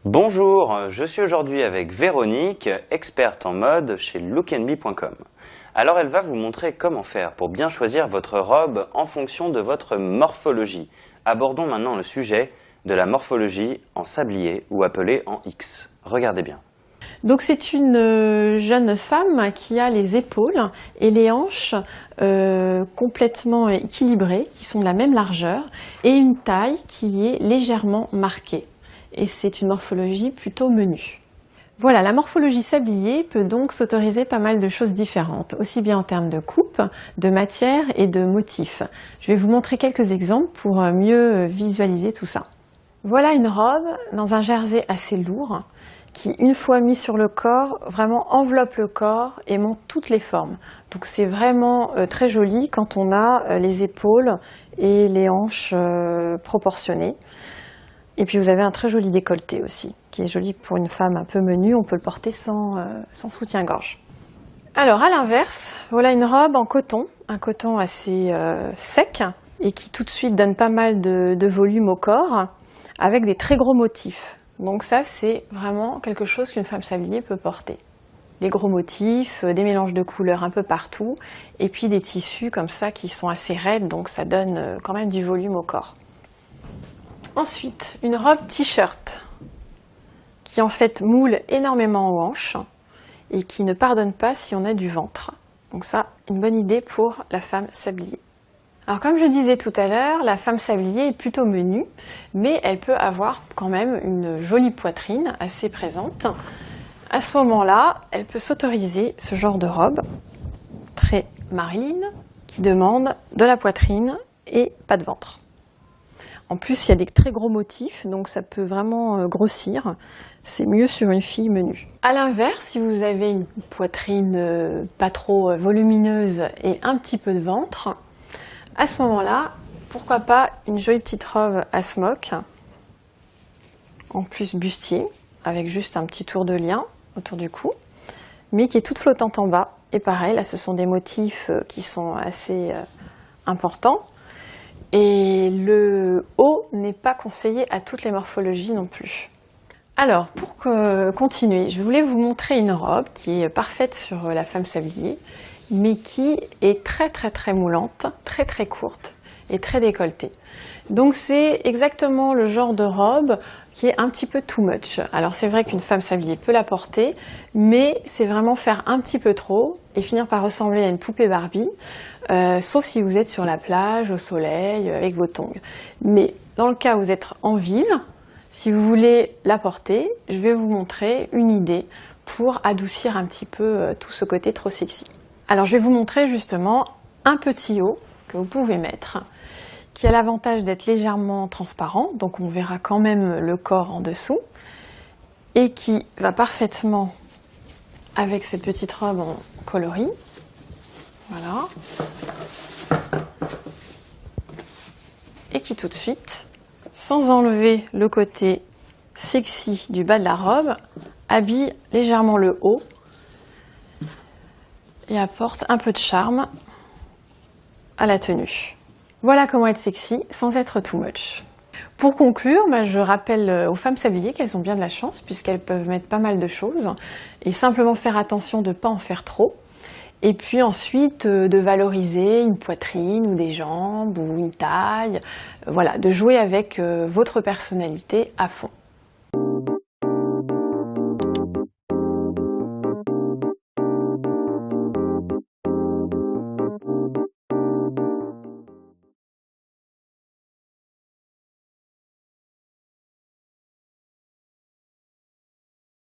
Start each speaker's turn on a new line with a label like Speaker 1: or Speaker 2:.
Speaker 1: Bonjour, je suis aujourd'hui avec Véronique, experte en mode chez lookandme.com. Alors elle va vous montrer comment faire pour bien choisir votre robe en fonction de votre morphologie. Abordons maintenant le sujet de la morphologie en sablier ou appelée en X. Regardez bien.
Speaker 2: Donc c'est une jeune femme qui a les épaules et les hanches complètement équilibrées, qui sont de la même largeur, et une taille qui est légèrement marquée. Et c'est une morphologie plutôt menue. Voilà, la morphologie sablier peut donc s'autoriser pas mal de choses différentes, aussi bien en termes de coupe, de matière et de motifs. Je vais vous montrer quelques exemples pour mieux visualiser tout ça. Voilà une robe dans un jersey assez lourd qui, une fois mis sur le corps, vraiment enveloppe le corps et montre toutes les formes. Donc c'est vraiment très joli quand on a les épaules et les hanches proportionnées. Et puis vous avez un très joli décolleté aussi, qui est joli pour une femme un peu menue, on peut le porter sans soutien-gorge. Alors à l'inverse, voilà une robe en coton, un coton assez sec et qui tout de suite donne pas mal de volume au corps, avec des très gros motifs. Donc ça c'est vraiment quelque chose qu'une femme sablier peut porter. Des gros motifs, des mélanges de couleurs un peu partout, et puis des tissus comme ça qui sont assez raides, donc ça donne quand même du volume au corps. Ensuite, une robe t-shirt qui en fait moule énormément aux hanches et qui ne pardonne pas si on a du ventre. Donc ça, une bonne idée pour la femme sablier. Alors comme je disais tout à l'heure, la femme sablier est plutôt menue, mais elle peut avoir quand même une jolie poitrine assez présente. À ce moment-là, elle peut s'autoriser ce genre de robe très marine qui demande de la poitrine et pas de ventre. En plus, il y a des très gros motifs, donc ça peut vraiment grossir. C'est mieux sur une fille menue. A l'inverse, si vous avez une poitrine pas trop volumineuse et un petit peu de ventre, à ce moment-là, pourquoi pas une jolie petite robe à smock, en plus bustier, avec juste un petit tour de lien autour du cou, mais qui est toute flottante en bas. Et pareil, là, ce sont des motifs qui sont assez importants. Et le haut n'est pas conseillé à toutes les morphologies non plus. Alors, pour continuer, je voulais vous montrer une robe qui est parfaite sur la femme sablier, mais qui est très moulante, très courte et très décolletée. Donc c'est exactement le genre de robe qui est un petit peu too much. Alors c'est vrai qu'une femme sablier peut la porter, mais c'est vraiment faire un petit peu trop et finir par ressembler à une poupée Barbie, sauf si vous êtes sur la plage, au soleil, avec vos tongs. Mais dans le cas où vous êtes en ville, si vous voulez la porter, je vais vous montrer une idée pour adoucir un petit peu tout ce côté trop sexy. Alors je vais vous montrer justement un petit haut que vous pouvez mettre, qui a l'avantage d'être légèrement transparent, donc on verra quand même le corps en dessous, et qui va parfaitement avec cette petite robe en coloris. Voilà. Et qui tout de suite, sans enlever le côté sexy du bas de la robe, habille légèrement le haut et apporte un peu de charme à la tenue. Voilà comment être sexy sans être too much. Pour conclure, je rappelle aux femmes sablier qu'elles ont bien de la chance puisqu'elles peuvent mettre pas mal de choses et simplement faire attention de ne pas en faire trop. Et puis ensuite de valoriser une poitrine ou des jambes ou une taille, voilà, de jouer avec votre personnalité à fond.